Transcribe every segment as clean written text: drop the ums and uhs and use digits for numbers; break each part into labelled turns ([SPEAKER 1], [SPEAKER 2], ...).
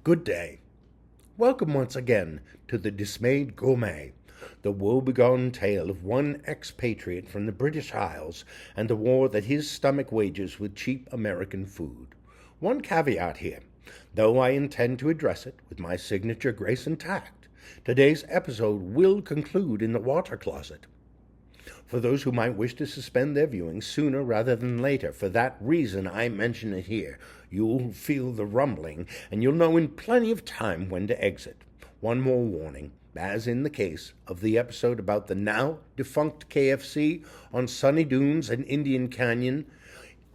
[SPEAKER 1] Good day. Welcome once again to the Dismayed Gourmet, the woebegone tale of one expatriate from the British Isles and the war that his stomach wages with cheap American food. One caveat here, though I intend to address it with my signature grace and tact. Today's episode will conclude in the water closet. For those who might wish to suspend their viewing sooner rather than later, for that reason I mention it here. You'll feel the rumbling, and you'll know in plenty of time when to exit. One more warning, as in the case of the episode about the now-defunct KFC on Sunny Dunes and Indian Canyon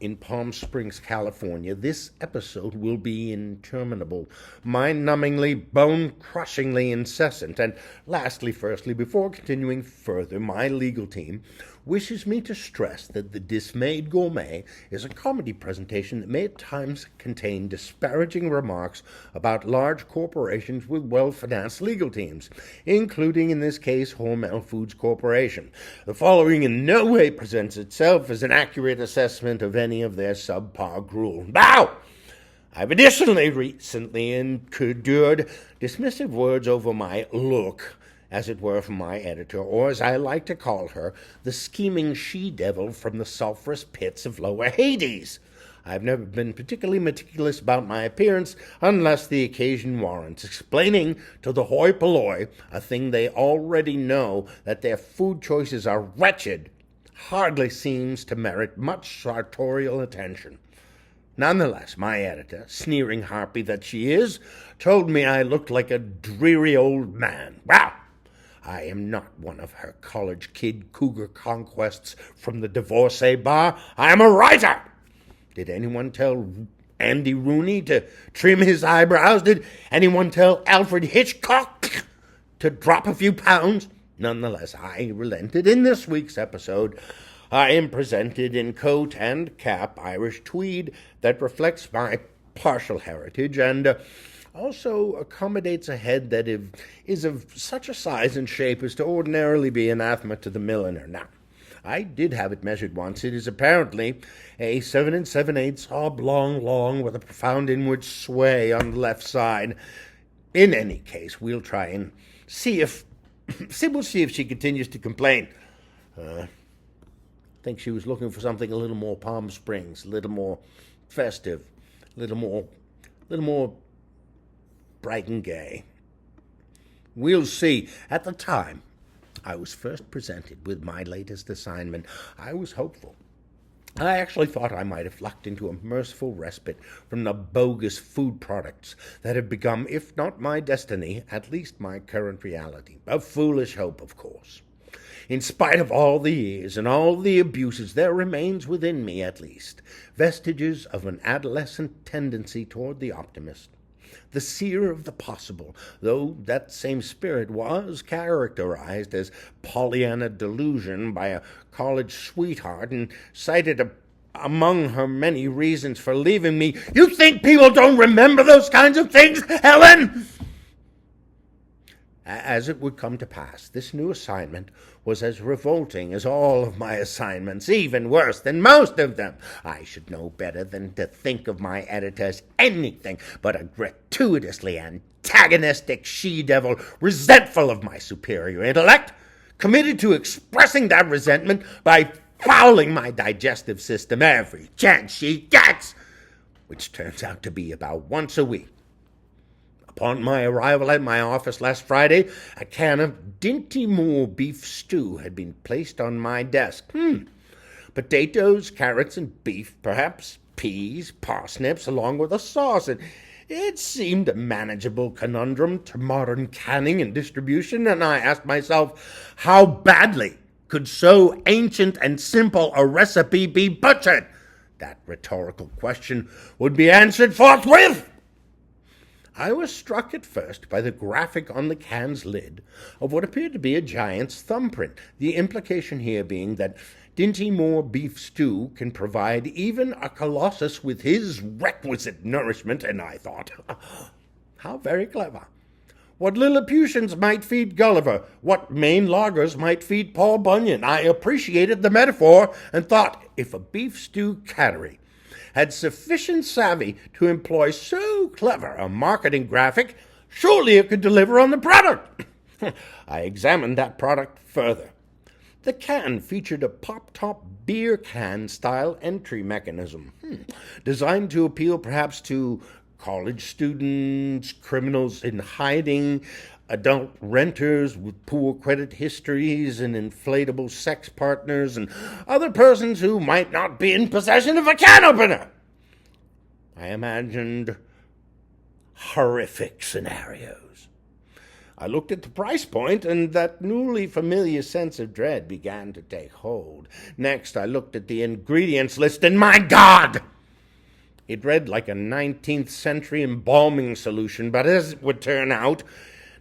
[SPEAKER 1] in Palm Springs, California, this episode will be interminable, mind-numbingly, bone-crushingly incessant. And firstly, before continuing further, my legal team wishes me to stress that The Dismayed Gourmet is a comedy presentation that may at times contain disparaging remarks about large corporations with well-financed legal teams, including, in this case, Hormel Foods Corporation. The following in no way presents itself as an accurate assessment of any of their subpar gruel. Bow! I've additionally recently endured dismissive words over my look, as it were, from my editor, or as I like to call her, the scheming she-devil from the sulphurous pits of lower Hades. I've never been particularly meticulous about my appearance unless the occasion warrants explaining to the hoi polloi a thing they already know, that their food choices are wretched, hardly seems to merit much sartorial attention. Nonetheless, my editor, sneering harpy that she is, told me I looked like a dreary old man. Wow! I am not one of her college kid cougar conquests from the divorcee bar. I am a writer. Did anyone tell Andy Rooney to trim his eyebrows? Did anyone tell Alfred Hitchcock to drop a few pounds? Nonetheless, I relented. In this week's episode, I am presented in coat and cap Irish tweed that reflects my partial heritage and also accommodates a head that is of such a size and shape as to ordinarily be anathema to the milliner. Now, I did have it measured once. It is apparently a 7 7/8 oblong long with a profound inward sway on the left side. In any case, we'll try and see if she continues to complain. I think she was looking for something a little more Palm Springs, a little more festive, a little more bright and gay. We'll see. At the time I was first presented with my latest assignment, I was hopeful. I actually thought I might have lucked into a merciful respite from the bogus food products that have become, if not my destiny, at least my current reality. A foolish hope, of course. In spite of all the years and all the abuses, there remains within me, at least, vestiges of an adolescent tendency toward the optimist. The seer of the possible, though that same spirit was characterized as Pollyanna delusion by a college sweetheart and cited among her many reasons for leaving me. You think people don't remember those kinds of things, Helen? As it would come to pass, this new assignment was as revolting as all of my assignments, even worse than most of them. I should know better than to think of my editor as anything but a gratuitously antagonistic she-devil, resentful of my superior intellect, committed to expressing that resentment by fouling my digestive system every chance she gets, which turns out to be about once a week. Upon my arrival at my office last Friday, a can of Dinty Moore beef stew had been placed on my desk. Potatoes, carrots, and beef, perhaps peas, parsnips, along with a sauce. It seemed a manageable conundrum to modern canning and distribution, and I asked myself, how badly could so ancient and simple a recipe be butchered? That rhetorical question would be answered forthwith. I was struck at first by the graphic on the can's lid of what appeared to be a giant's thumbprint, the implication here being that Dinty Moore beef stew can provide even a colossus with his requisite nourishment, and I thought, how very clever. What Lilliputians might feed Gulliver, what Maine loggers might feed Paul Bunyan. I appreciated the metaphor and thought, if a beef stew cattery had sufficient savvy to employ so clever a marketing graphic, surely it could deliver on the product. I examined that product further. The can featured a pop-top beer can-style entry mechanism, designed to appeal perhaps to college students, criminals in hiding, adult renters with poor credit histories and inflatable sex partners, and other persons who might not be in possession of a can opener. I imagined horrific scenarios. I looked at the price point, and that newly familiar sense of dread began to take hold. Next, I looked at the ingredients list, and my God! It read like a 19th century embalming solution, but as it would turn out,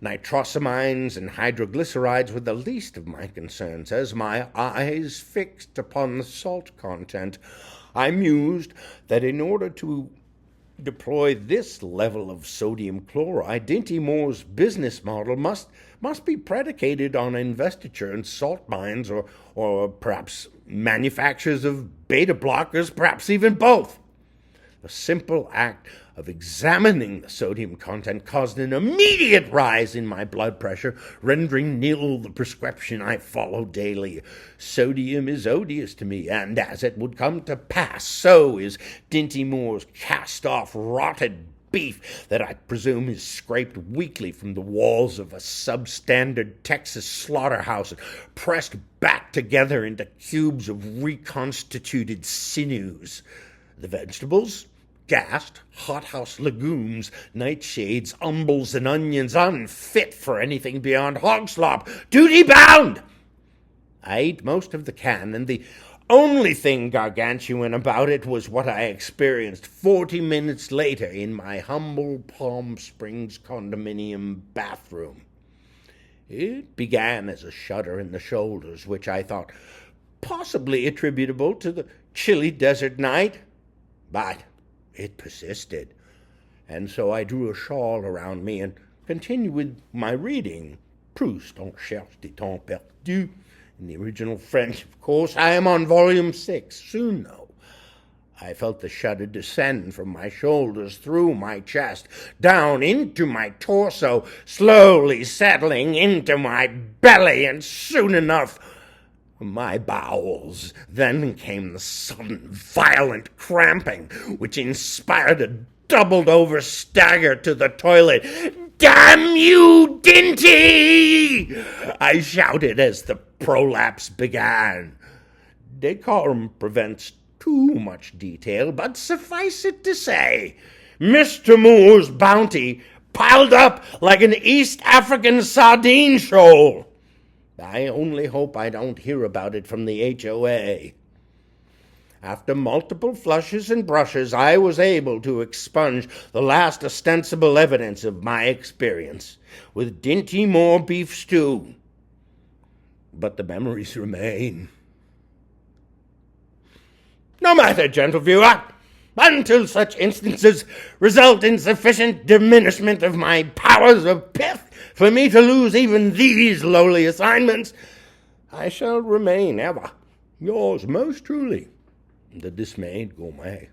[SPEAKER 1] nitrosamines and hydroglycerides were the least of my concerns. As my eyes fixed upon the salt content, I mused that in order to deploy this level of sodium chloride, Dinty Moore's business model must be predicated on investiture in salt mines or perhaps manufacturers of beta blockers, perhaps even both. The simple act of examining the sodium content caused an immediate rise in my blood pressure, rendering nil the prescription I follow daily. Sodium is odious to me, and as it would come to pass, so is Dinty Moore's cast-off rotted beef that I presume is scraped weekly from the walls of a substandard Texas slaughterhouse and pressed back together into cubes of reconstituted sinews. The vegetables? Gassed, hothouse legumes, nightshades, umbles, and onions, unfit for anything beyond hog slop, duty-bound! I ate most of the can, and the only thing gargantuan about it was what I experienced 40 minutes later in my humble Palm Springs condominium bathroom. It began as a shudder in the shoulders, which I thought possibly attributable to the chilly desert night, but it persisted, and so I drew a shawl around me and continued with my reading. Proust en cherche des temps perdus. In the original French, of course. I am on volume 6, soon though. I felt the shudder descend from my shoulders, through my chest, down into my torso, slowly settling into my belly, and soon enough my bowels. Then came the sudden, violent cramping, which inspired a doubled-over stagger to the toilet. "Damn you, Dinty!" I shouted as the prolapse began. Decorum prevents too much detail, but suffice it to say, Mr. Moore's bounty piled up like an East African sardine shoal. I only hope I don't hear about it from the HOA. After multiple flushes and brushes, I was able to expunge the last ostensible evidence of my experience with Dinty Moore beef stew. But the memories remain. No matter, gentle viewer, until such instances result in sufficient diminishment of my powers of pith for me to lose even these lowly assignments, I shall remain ever yours most truly, the Dismayed Gourmet.